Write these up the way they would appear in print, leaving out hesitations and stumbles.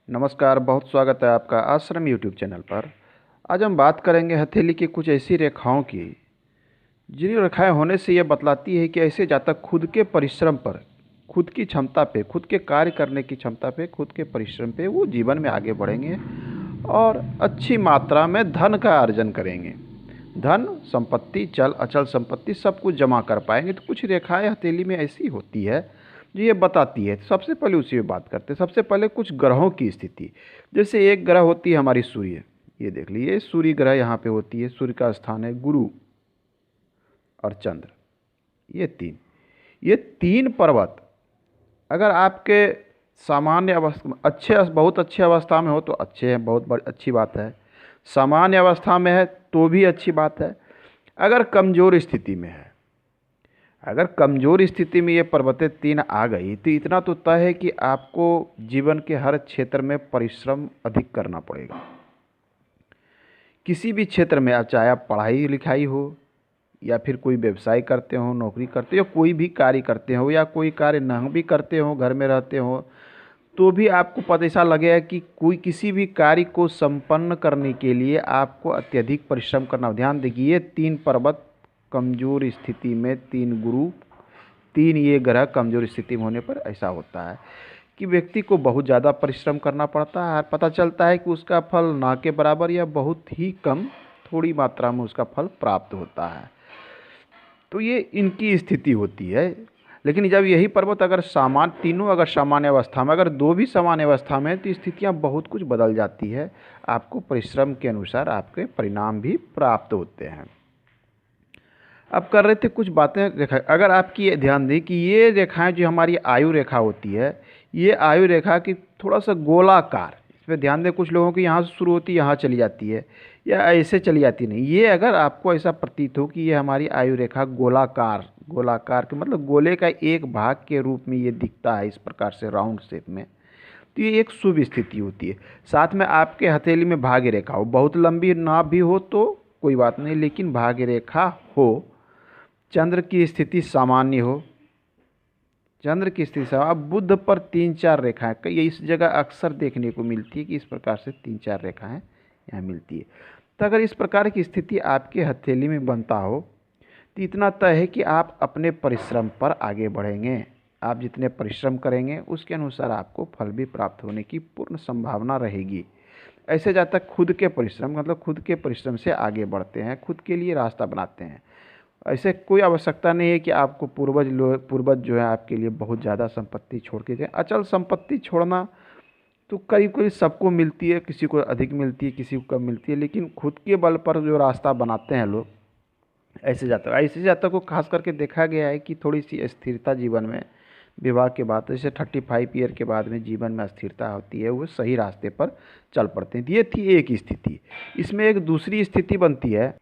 नमस्कार, बहुत स्वागत है आपका आश्रम यूट्यूब चैनल पर। आज हम बात करेंगे हथेली की कुछ ऐसी रेखाओं की, जिन रेखाएं होने से यह बतलाती है कि ऐसे जातक खुद के परिश्रम पर, खुद की क्षमता पे, खुद के कार्य करने की क्षमता पे, खुद के परिश्रम पे वो जीवन में आगे बढ़ेंगे और अच्छी मात्रा में धन का अर्जन करेंगे। धन, संपत्ति, चल अचल संपत्ति सब कुछ जमा कर पाएंगे। तो कुछ रेखाएं हथेली में ऐसी होती है जो ये बताती है। सबसे पहले उसी में बात करते हैं। सबसे पहले कुछ ग्रहों की स्थिति। जैसे एक ग्रह होती है हमारी सूर्य, ये देख लीजिए सूर्य ग्रह यहाँ पे होती है। सूर्य का स्थान है गुरु और चंद्र, ये तीन पर्वत अगर आपके सामान्य अवस्था, बहुत अच्छे अवस्था में हो तो अच्छे हैं, अच्छी बात है। सामान्य अवस्था में है तो भी अच्छी बात है। अगर कमज़ोर स्थिति में है, अगर कमज़ोर स्थिति में ये पर्वतें तीन आ गई तो इतना तो तय है कि आपको जीवन के हर क्षेत्र में परिश्रम अधिक करना पड़ेगा। किसी भी क्षेत्र में, आप चाहे आप पढ़ाई लिखाई हो या फिर कोई व्यवसाय करते हो, नौकरी करते हो, कोई भी कार्य करते हो या कोई कार्य न भी करते हो, घर में रहते हो, तो भी आपको पता ऐसा लगेगा कि कोई किसी भी कार्य को संपन्न करने के लिए आपको अत्यधिक परिश्रम करना। ध्यान देखिए, ये तीन पर्वत कमज़ोर स्थिति में, तीन गुरु, तीन ये ग्रह कमज़ोर स्थिति में होने पर ऐसा होता है कि व्यक्ति को बहुत ज़्यादा परिश्रम करना पड़ता है। पता चलता है कि उसका फल ना के बराबर या बहुत ही कम, थोड़ी मात्रा में उसका फल प्राप्त होता है। तो ये इनकी स्थिति होती है। लेकिन जब यही पर्वत अगर तीनों अगर सामान्य अवस्था में, अगर दो भी सामान्य अवस्था में, तो स्थितियाँ बहुत कुछ बदल जाती है। आपको परिश्रम के अनुसार आपके परिणाम भी प्राप्त होते हैं। अब कर रहे थे कुछ बातें रेखा। अगर आपकी ये ध्यान दें कि ये रेखाएं जो हमारी आयु रेखा होती है, ये आयु रेखा की थोड़ा सा गोलाकार, इस पर ध्यान दें। कुछ लोगों की यहाँ से शुरू होती है, यहाँ चली जाती है, या ऐसे चली जाती नहीं। ये अगर आपको ऐसा प्रतीत हो कि ये हमारी आयु रेखा गोलाकार के मतलब गोले का एक भाग के रूप में ये दिखता है, इस प्रकार से राउंड शेप में, तो ये एक शुभ स्थिति होती है। साथ में आपके हथेली में भाग्य रेखा हो, बहुत लंबी ना भी हो तो कोई बात नहीं, लेकिन भाग्य रेखा हो। चंद्र की स्थिति सामान्य हो, चंद्र की स्थिति सामान्य। अब बुध पर तीन चार रेखाएं, कई इस जगह अक्सर देखने को मिलती है कि इस प्रकार से तीन चार रेखाएं यहाँ मिलती है। तो अगर इस प्रकार की स्थिति आपके हथेली में बनता हो तो इतना तय है कि आप अपने परिश्रम पर आगे बढ़ेंगे। आप जितने परिश्रम करेंगे उसके अनुसार आपको फल भी प्राप्त होने की पूर्ण संभावना रहेगी। ऐसे जब तक खुद के परिश्रम, मतलब खुद के परिश्रम से आगे बढ़ते हैं, खुद के लिए रास्ता बनाते हैं। ऐसे कोई आवश्यकता नहीं है कि आपको पूर्वज जो है आपके लिए बहुत ज़्यादा संपत्ति छोड़ के गए। अचल संपत्ति छोड़ना तो करीब करीब सबको मिलती है, किसी को अधिक मिलती है, किसी को कम मिलती है, लेकिन खुद के बल पर जो रास्ता बनाते हैं लोग, ऐसे जातक को खास करके देखा गया है कि थोड़ी सी स्थिरता जीवन में, विवाह के बाद, जैसे 35 ईयर के बाद में जीवन में स्थिरता होती है, वो सही रास्ते पर चल पड़ते हैं। ये थी एक स्थिति। इसमें एक दूसरी स्थिति बनती है।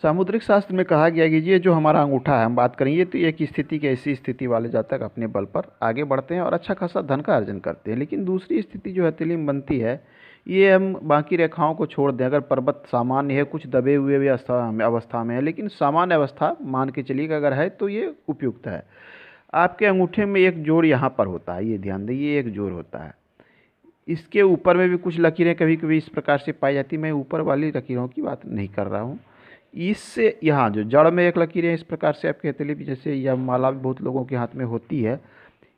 सामुद्रिक शास्त्र में कहा गया कि ये जो हमारा अंगूठा है, हम बात करेंगे, तो एक स्थिति की ऐसी स्थिति वाले जातक अपने बल पर आगे बढ़ते हैं और अच्छा खासा धन का अर्जन करते हैं। लेकिन दूसरी स्थिति जो हथेली में बनती है, ये हम बाकी रेखाओं को छोड़ दें। अगर पर्वत सामान्य है, कुछ दबे हुए भी अवस्था में है, लेकिन सामान्य अवस्था मान के चलिए अगर है तो ये उपयुक्त है। आपके अंगूठे में एक जोड़ यहाँ पर होता है, ये ध्यान दें, ये एक जोड़ होता है। इसके ऊपर में भी कुछ लकीरें कभी कभी इस प्रकार से पाई जाती। मैं ऊपर वाली लकीरों की बात नहीं कर रहा हूँ। इससे यहाँ जो जड़ में एक लकीरें इस प्रकार से आपके हथेली भी, जैसे यह माला भी बहुत लोगों के हाथ में होती है,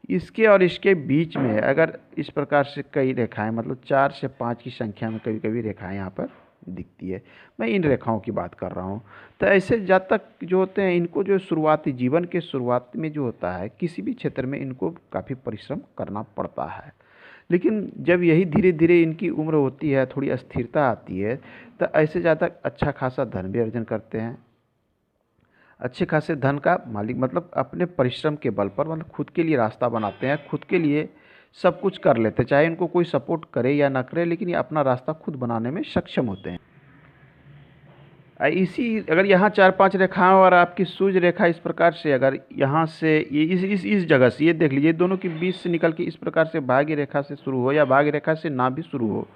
इसके और इसके बीच में अगर इस प्रकार से कई रेखाएं, मतलब 4 से 5 की संख्या में कभी कभी रेखाएं यहाँ पर दिखती है। मैं इन रेखाओं की बात कर रहा हूँ। तो ऐसे जातक जो होते हैं, इनको जो शुरुआती जीवन के शुरुआत में जो होता है, किसी भी क्षेत्र में इनको काफ़ी परिश्रम करना पड़ता है। लेकिन जब यही धीरे धीरे इनकी उम्र होती है, थोड़ी अस्थिरता आती है, तो ऐसे जातक अच्छा खासा धन भी अर्जन करते हैं। अच्छे खासे धन का मालिक, मतलब अपने परिश्रम के बल पर, मतलब खुद के लिए रास्ता बनाते हैं, खुद के लिए सब कुछ कर लेते हैं, चाहे इनको कोई सपोर्ट करे या ना करे, लेकिन ये अपना रास्ता खुद बनाने में सक्षम होते हैं। इसी अगर यहाँ 4-5 रेखाएं और आपकी सूर्य रेखा इस प्रकार से, अगर यहाँ से ये इस जगह से, ये देख लीजिए, दोनों के बीच से निकल के इस प्रकार से भाग्य रेखा से शुरू हो या भाग्य रेखा से ना भी शुरू हो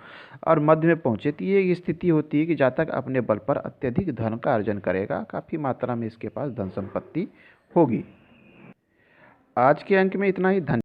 और मध्य में पहुँचे, तो ये स्थिति होती है कि जातक अपने बल पर अत्यधिक धन का अर्जन करेगा, काफ़ी मात्रा में इसके पास धन संपत्ति होगी। आज के अंक में इतना ही। धन्यवाद।